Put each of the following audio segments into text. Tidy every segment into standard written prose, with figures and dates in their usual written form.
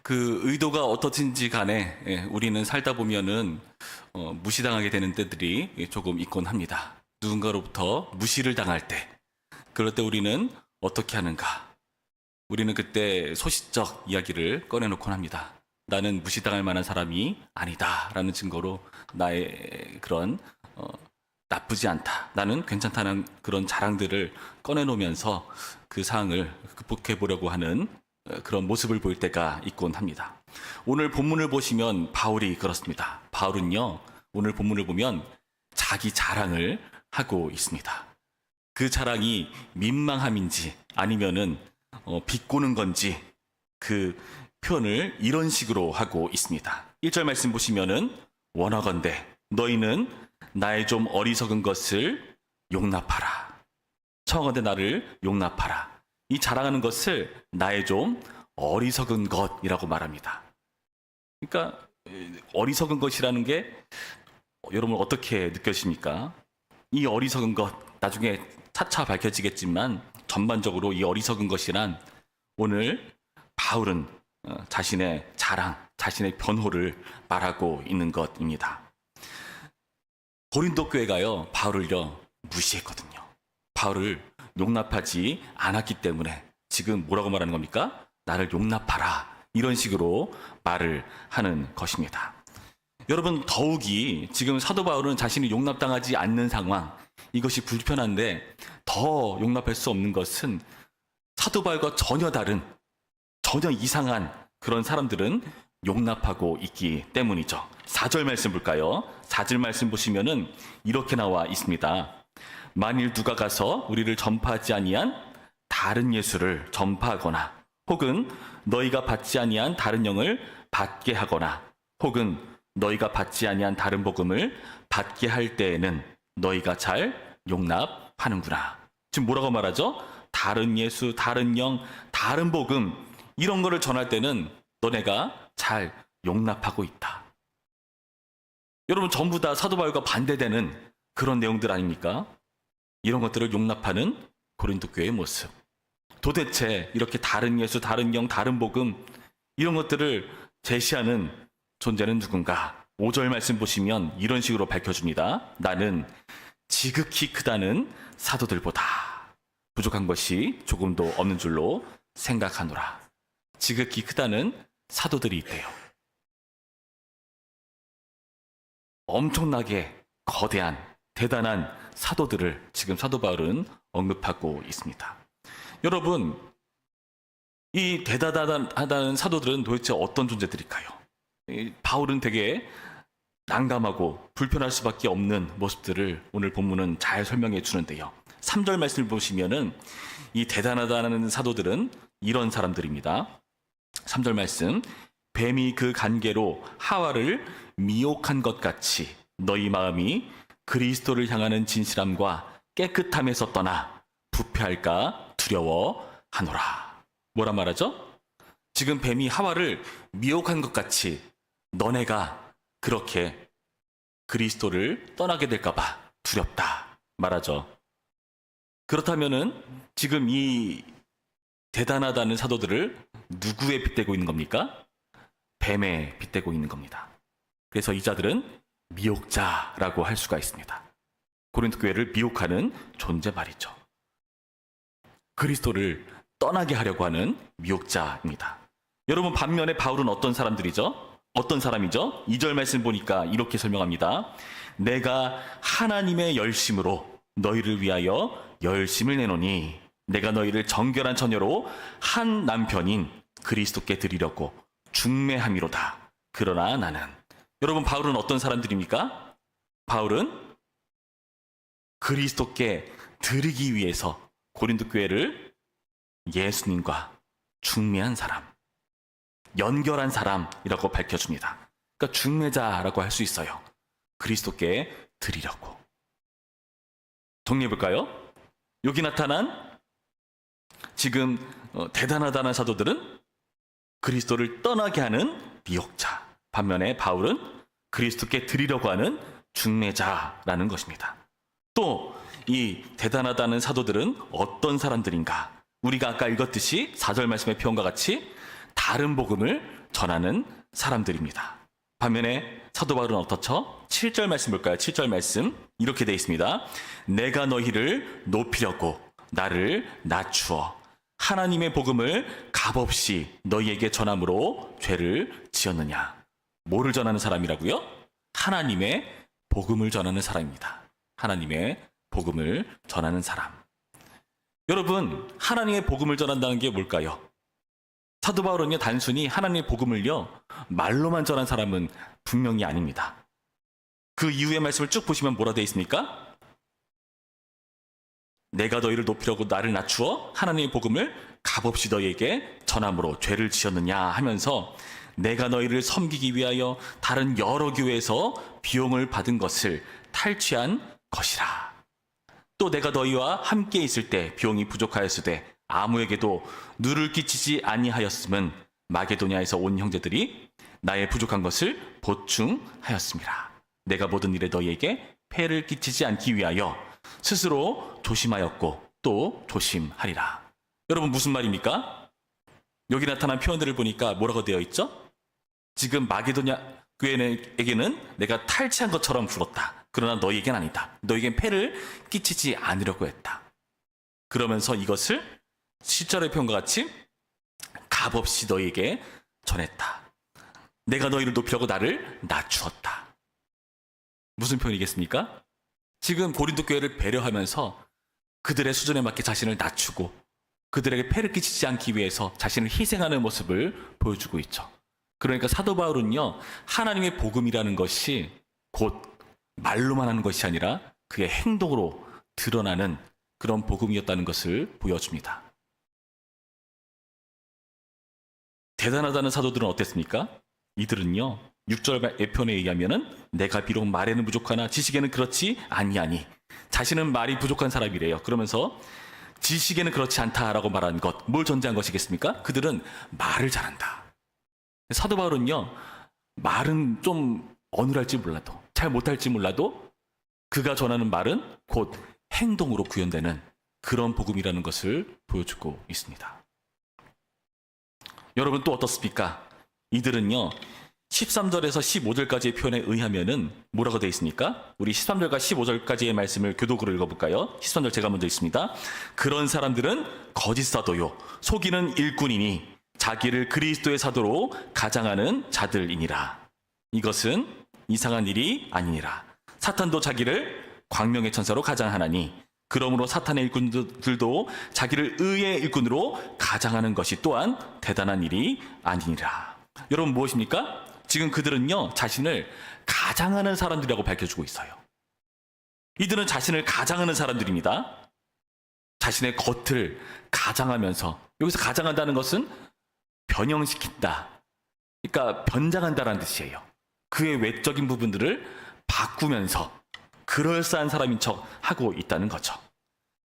그 의도가 어떻든지 간에 우리는 살다 보면은 무시당하게 되는 때들이 조금 있곤 합니다. 누군가로부터 무시를 당할 때, 그럴 때 우리는 어떻게 하는가? 우리는 그때 소시적 이야기를 꺼내놓곤 합니다. 나는 무시당할 만한 사람이 아니다라는 증거로 나의 그런 나쁘지 않다, 나는 괜찮다는 그런 자랑들을 꺼내놓으면서 그 상황을 극복해 보려고 하는 그런 모습을 보일 때가 있곤 합니다. 오늘 본문을 보시면 바울이 그렇습니다. 바울은요, 오늘 본문을 보면 자기 자랑을 하고 있습니다. 그 자랑이 민망함인지 아니면은 비꼬는 건지 그 표현을 이런 식으로 하고 있습니다. 1절 말씀 보시면은 원하건대 너희는 나의 좀 어리석은 것을 용납하라. 청하건대 나를 용납하라. 이 자랑하는 것을 나의 좀 어리석은 것이라고 말합니다. 그러니까 어리석은 것이라는 게 여러분 어떻게 느껴집니까? 이 어리석은 것, 나중에 차차 밝혀지겠지만 전반적으로 이 어리석은 것이란 오늘 바울은 자신의 자랑, 자신의 변호를 말하고 있는 것입니다. 고린도 교회가요, 바울을요 무시했거든요. 바울을 용납하지 않았기 때문에 지금 뭐라고 말하는 겁니까? 나를 용납하라, 이런 식으로 말을 하는 것입니다. 여러분, 더욱이 지금 사도 바울은 자신이 용납당하지 않는 상황, 이것이 불편한데 더 용납할 수 없는 것은 사도 바울과 전혀 다른, 전혀 이상한 그런 사람들은 용납하고 있기 때문이죠. 4절 말씀 볼까요? 4절 말씀 보시면은 이렇게 나와 있습니다. 만일 누가 가서 우리를 전파하지 아니한 다른 예수를 전파하거나 혹은 너희가 받지 아니한 다른 영을 받게 하거나 혹은 너희가 받지 아니한 다른 복음을 받게 할 때에는 너희가 잘 용납하는구나. 지금 뭐라고 말하죠? 다른 예수, 다른 영, 다른 복음, 이런 거를 전할 때는 너네가 잘 용납하고 있다. 여러분, 전부 다 사도 바울과 반대되는 그런 내용들 아닙니까? 이런 것들을 용납하는 고린도 교회의 모습. 도대체 이렇게 다른 예수, 다른 영, 다른 복음, 이런 것들을 제시하는 존재는 누군가? 5절 말씀 보시면 이런 식으로 밝혀줍니다. 나는 지극히 크다는 사도들보다 부족한 것이 조금도 없는 줄로 생각하노라. 지극히 크다는 사도들이 있대요. 엄청나게 거대한, 대단한 사도들을 지금 사도 바울은 언급하고 있습니다. 여러분, 이 대단하다는 사도들은 도대체 어떤 존재들일까요? 바울은 되게 난감하고 불편할 수밖에 없는 모습들을 오늘 본문은 잘 설명해 주는데요. 3절 말씀을 보시면은 이 대단하다는 사도들은 이런 사람들입니다. 3절 말씀, 뱀이 그 간계로 하와를 미혹한 것 같이 너희 마음이 그리스도를 향하는 진실함과 깨끗함에서 떠나 부패할까 두려워하노라. 뭐라 말하죠? 지금 뱀이 하와를 미혹한 것 같이 너네가 그렇게 그리스도를 떠나게 될까봐 두렵다 말하죠. 그렇다면은 지금 이 대단하다는 사도들을 누구에 빗대고 있는 겁니까? 뱀에 빗대고 있는 겁니다. 그래서 이 자들은 미혹자라고 할 수가 있습니다. 고린도 교회를 미혹하는 존재 말이죠. 그리스도를 떠나게 하려고 하는 미혹자입니다. 여러분, 반면에 바울은 어떤 사람들이죠? 어떤 사람이죠? 2절 말씀 보니까 이렇게 설명합니다. 내가 하나님의 열심으로 너희를 위하여 열심을 내노니 내가 너희를 정결한 처녀로 한 남편인 그리스도께 드리려고 중매함이로다. 그러나 나는, 여러분, 바울은 어떤 사람들입니까? 바울은 그리스도께 드리기 위해서 고린도 교회를 예수님과 중매한 사람, 연결한 사람이라고 밝혀줍니다. 그러니까 중매자라고 할 수 있어요. 그리스도께 드리려고. 정리해볼까요? 여기 나타난 지금 대단하다는 사도들은 그리스도를 떠나게 하는 미혹자, 반면에 바울은 그리스도께 드리려고 하는 중매자라는 것입니다. 또 이 대단하다는 사도들은 어떤 사람들인가? 우리가 아까 읽었듯이 4절 말씀의 표현과 같이 다른 복음을 전하는 사람들입니다. 반면에 사도 바울은 어떻죠? 7절 말씀 볼까요? 7절 말씀 이렇게 되어 있습니다. 내가 너희를 높이려고 나를 낮추어 하나님의 복음을 값없이 너희에게 전함으로 죄를 지었느냐. 뭐를 전하는 사람이라고요? 하나님의 복음을 전하는 사람입니다. 하나님의 복음을 전하는 사람. 여러분, 하나님의 복음을 전한다는 게 뭘까요? 사도 바울은요, 단순히 하나님의 복음을요, 말로만 전한 사람은 분명히 아닙니다. 그 이후의 말씀을 쭉 보시면 뭐라 되어 있습니까? 내가 너희를 높이려고 나를 낮추어 하나님의 복음을 값없이 너희에게 전함으로 죄를 지었느냐 하면서 내가 너희를 섬기기 위하여 다른 여러 교회에서 비용을 받은 것을 탈취한 것이라. 또 내가 너희와 함께 있을 때 비용이 부족하였으되 아무에게도 누를 끼치지 아니하였음은 마게도냐에서 온 형제들이 나의 부족한 것을 보충하였습니다. 내가 모든 일에 너희에게 폐를 끼치지 않기 위하여 스스로 조심하였고 또 조심하리라. 여러분, 무슨 말입니까? 여기 나타난 표현들을 보니까 뭐라고 되어 있죠? 지금 마게도냐 교회에게는 내가 탈취한 것처럼 굴었다. 그러나 너희에겐 아니다. 너희에겐 폐를 끼치지 않으려고 했다. 그러면서 이것을 10절의 표현과 같이 값없이 너희에게 전했다. 내가 너희를 높이려고 나를 낮추었다. 무슨 표현이겠습니까? 지금 고린도 교회를 배려하면서 그들의 수준에 맞게 자신을 낮추고 그들에게 폐를 끼치지 않기 위해서 자신을 희생하는 모습을 보여주고 있죠. 그러니까 사도 바울은요, 하나님의 복음이라는 것이 곧 말로만 하는 것이 아니라 그의 행동으로 드러나는 그런 복음이었다는 것을 보여줍니다. 대단하다는 사도들은 어땠습니까? 이들은요, 6절 예편에 의하면은 내가 비록 말에는 부족하나 지식에는 그렇지 아니하니. 자신은 말이 부족한 사람이래요. 그러면서 지식에는 그렇지 않다라고 말한 것, 뭘 전제한 것이겠습니까? 그들은 말을 잘한다. 사도 바울은요, 말은 좀 어눌할지 몰라도, 잘 못할지 몰라도 그가 전하는 말은 곧 행동으로 구현되는 그런 복음이라는 것을 보여주고 있습니다. 여러분, 또 어떻습니까? 이들은요, 13절에서 15절까지의 표현에 의하면은 뭐라고 되어 있습니까? 우리 13절과 15절까지의 말씀을 교독으로 읽어볼까요? 13절 제가 먼저 읽습니다. 그런 사람들은 거짓 사도요, 속이는 일꾼이니 자기를 그리스도의 사도로 가장하는 자들이니라. 이것은 이상한 일이 아니니라. 사탄도 자기를 광명의 천사로 가장하나니 그러므로 사탄의 일꾼들도 자기를 의의 일꾼으로 가장하는 것이 또한 대단한 일이 아니니라. 여러분, 무엇입니까? 지금 그들은요, 자신을 가장하는 사람들이라고 밝혀주고 있어요. 이들은 자신을 가장하는 사람들입니다. 자신의 겉을 가장하면서, 여기서 가장한다는 것은 변형시킨다, 그러니까 변장한다라는 뜻이에요. 그의 외적인 부분들을 바꾸면서 그럴싸한 사람인 척 하고 있다는 거죠.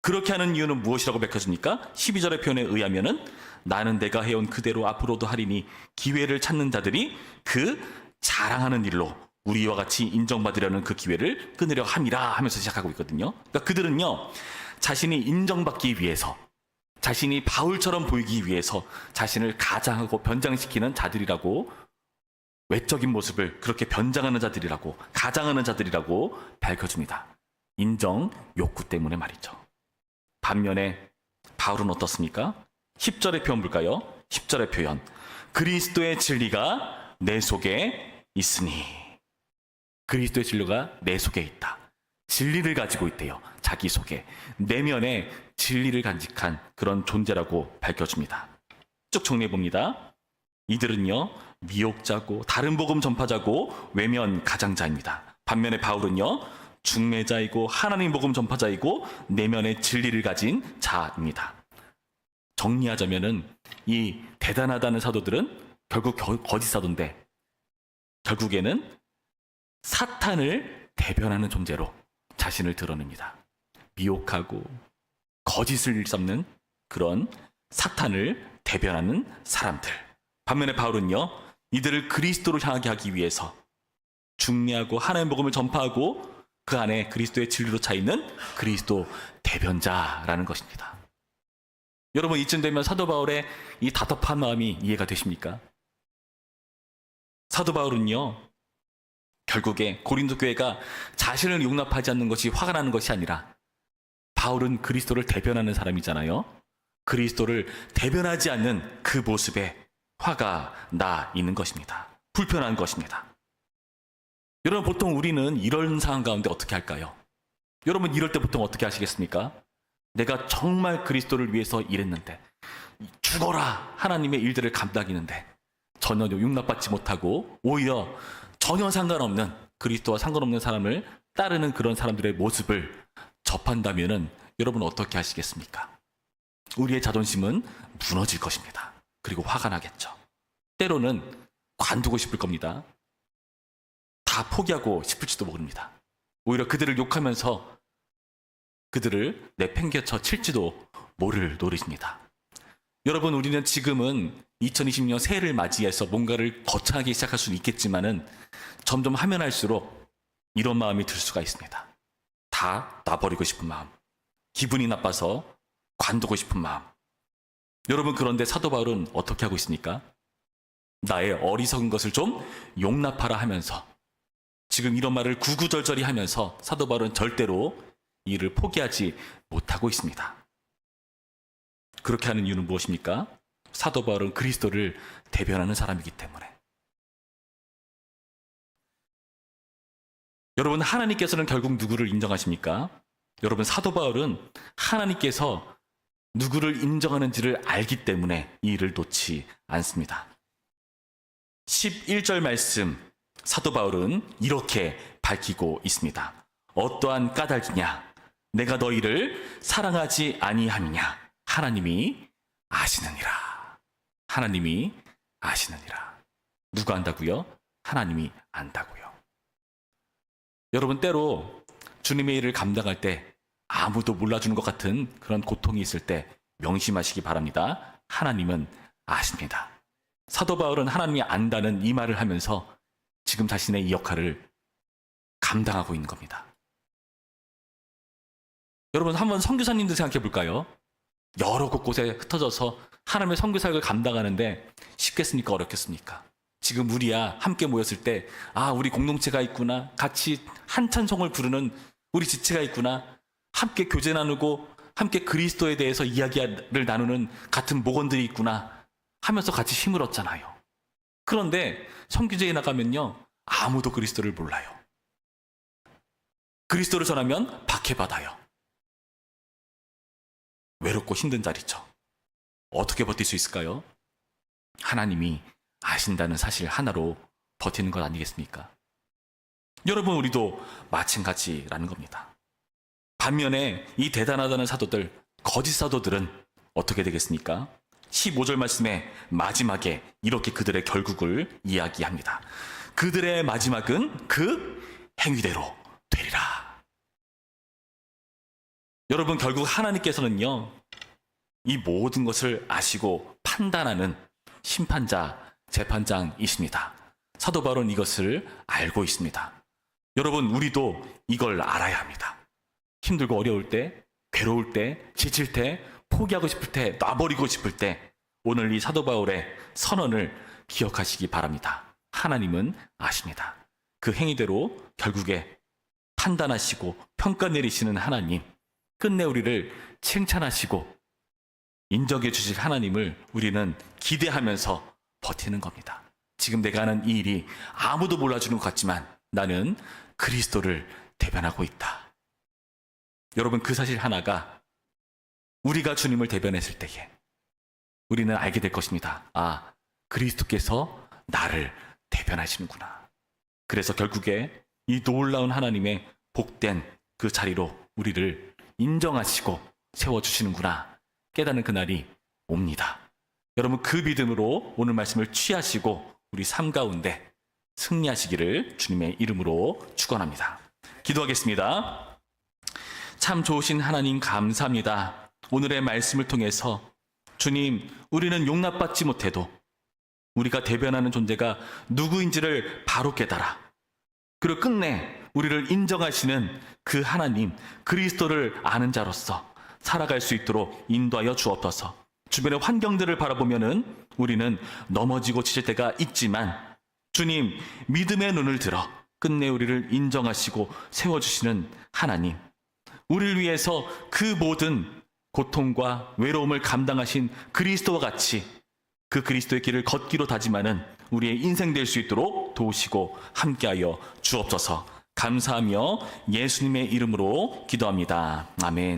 그렇게 하는 이유는 무엇이라고 밝혀집니까? 12절의 표현에 의하면은 나는 내가 해온 그대로 앞으로도 하리니 기회를 찾는 자들이 그 자랑하는 일로 우리와 같이 인정받으려는 그 기회를 끊으려 함이라 하면서 시작하고 있거든요. 그러니까 그들은요, 자신이 인정받기 위해서, 자신이 바울처럼 보이기 위해서 자신을 가장하고 변장시키는 자들이라고, 외적인 모습을 그렇게 변장하는 자들이라고, 가장하는 자들이라고 밝혀줍니다. 인정 욕구 때문에 말이죠. 반면에 바울은 어떻습니까? 10절의 표현 볼까요? 10절의 표현. 그리스도의 진리가 내 속에 있으니. 그리스도의 진리가 내 속에 있다. 진리를 가지고 있대요. 자기 속에. 내면에 진리를 간직한 그런 존재라고 밝혀줍니다. 쭉 정리해 봅니다. 이들은요, 미혹자고 다른 복음 전파자고 외면 가장자입니다. 반면에 바울은요, 중매자이고 하나님 복음 전파자이고 내면의 진리를 가진 자입니다. 정리하자면은 이 대단하다는 사도들은 결국 거짓 사도인데 결국에는 사탄을 대변하는 존재로 자신을 드러냅니다. 미혹하고 거짓을 일삼는 그런 사탄을 대변하는 사람들. 반면에 바울은요, 이들을 그리스도로 향하게 하기 위해서 중매하고 하나님 복음을 전파하고 그 안에 그리스도의 진리로 차 있는 그리스도 대변자라는 것입니다. 여러분, 이쯤 되면 사도 바울의 이 답답한 마음이 이해가 되십니까? 사도 바울은요, 결국에 고린도 교회가 자신을 용납하지 않는 것이 화가 나는 것이 아니라, 바울은 그리스도를 대변하는 사람이잖아요. 그리스도를 대변하지 않는 그 모습에 화가 나 있는 것입니다. 불편한 것입니다. 여러분, 보통 우리는 이런 상황 가운데 어떻게 할까요? 여러분, 이럴 때 보통 어떻게 하시겠습니까? 내가 정말 그리스도를 위해서 일했는데, 죽어라 하나님의 일들을 감당했는데 전혀 용납받지 못하고 오히려 전혀 상관없는, 그리스도와 상관없는 사람을 따르는 그런 사람들의 모습을 접한다면은 여러분 어떻게 하시겠습니까? 우리의 자존심은 무너질 것입니다. 그리고 화가 나겠죠. 때로는 관두고 싶을 겁니다. 다 포기하고 싶을지도 모릅니다. 오히려 그들을 욕하면서 그들을 내팽개쳐 칠지도 모를 노릇입니다. 여러분, 우리는 지금은 2020년 새해를 맞이해서 뭔가를 거창하게 시작할 수는 있겠지만은 점점 하면 할수록 이런 마음이 들 수가 있습니다. 다 놔버리고 싶은 마음, 기분이 나빠서 관두고 싶은 마음. 여러분, 그런데 사도 바울은 어떻게 하고 있습니까? 나의 어리석은 것을 좀 용납하라 하면서, 지금 이런 말을 구구절절히 하면서 사도 바울은 절대로 이를 포기하지 못하고 있습니다. 그렇게 하는 이유는 무엇입니까? 사도 바울은 그리스도를 대변하는 사람이기 때문에. 여러분, 하나님께서는 결국 누구를 인정하십니까? 여러분, 사도 바울은 하나님께서 누구를 인정하는지를 알기 때문에 이 일을 놓지 않습니다. 11절 말씀, 사도 바울은 이렇게 밝히고 있습니다. 어떠한 까닭이냐? 내가 너희를 사랑하지 아니함이냐? 하나님이 아시느니라. 하나님이 아시느니라. 누가 안다고요? 하나님이 안다고요. 여러분, 때로 주님의 일을 감당할 때 아무도 몰라주는 것 같은 그런 고통이 있을 때 명심하시기 바랍니다. 하나님은 아십니다. 사도 바울은 하나님이 안다는 이 말을 하면서 지금 자신의 이 역할을 감당하고 있는 겁니다. 여러분, 한번 선교사님들 생각해 볼까요? 여러 곳곳에 흩어져서 하나님의 선교사역을 감당하는데 쉽겠습니까? 어렵겠습니까? 지금 우리야 함께 모였을 때, 아, 우리 공동체가 있구나, 같이 한 찬송을 부르는 우리 지체가 있구나, 함께 교제 나누고 함께 그리스도에 대해서 이야기를 나누는 같은 목원들이 있구나 하면서 같이 힘을 얻잖아요. 그런데 선교제에 나가면요, 아무도 그리스도를 몰라요. 그리스도를 전하면 박해받아요. 외롭고 힘든 자리죠. 어떻게 버틸 수 있을까요? 하나님이 아신다는 사실 하나로 버티는 것 아니겠습니까? 여러분, 우리도 마찬가지라는 겁니다. 반면에 이 대단하다는 사도들, 거짓 사도들은 어떻게 되겠습니까? 15절 말씀의 마지막에 이렇게 그들의 결국을 이야기합니다. 그들의 마지막은 그 행위대로 되리라. 여러분, 결국 하나님께서는요, 이 모든 것을 아시고 판단하는 심판자, 재판장이십니다. 사도 바울은 이것을 알고 있습니다. 여러분, 우리도 이걸 알아야 합니다. 힘들고 어려울 때, 괴로울 때, 지칠 때, 포기하고 싶을 때, 놔버리고 싶을 때, 오늘 이 사도 바울의 선언을 기억하시기 바랍니다. 하나님은 아십니다. 그 행위대로 결국에 판단하시고 평가 내리시는 하나님, 끝내 우리를 칭찬하시고 인정해 주실 하나님을 우리는 기대하면서 버티는 겁니다. 지금 내가 하는 이 일이 아무도 몰라주는 것 같지만 나는 그리스도를 대변하고 있다. 여러분, 그 사실 하나가 우리가 주님을 대변했을 때에 우리는 알게 될 것입니다. 아, 그리스도께서 나를 대변하시는구나. 그래서 결국에 이 놀라운 하나님의 복된 그 자리로 우리를 인정하시고 세워주시는구나 깨닫는 그날이 옵니다. 여러분, 그 믿음으로 오늘 말씀을 취하시고 우리 삶 가운데 승리하시기를 주님의 이름으로 축원합니다. 기도하겠습니다. 참 좋으신 하나님, 감사합니다. 오늘의 말씀을 통해서 주님, 우리는 용납받지 못해도 우리가 대변하는 존재가 누구인지를 바로 깨달아 그리고 끝내 우리를 인정하시는 그 하나님, 그리스도를 아는 자로서 살아갈 수 있도록 인도하여 주옵소서. 주변의 환경들을 바라보면은 우리는 넘어지고 지칠 때가 있지만 주님, 믿음의 눈을 들어 끝내 우리를 인정하시고 세워주시는 하나님, 우리를 위해서 그 모든 고통과 외로움을 감당하신 그리스도와 같이 그 그리스도의 길을 걷기로 다짐하는 우리의 인생 될 수 있도록 도우시고 함께하여 주옵소서. 감사하며 예수님의 이름으로 기도합니다. 아멘.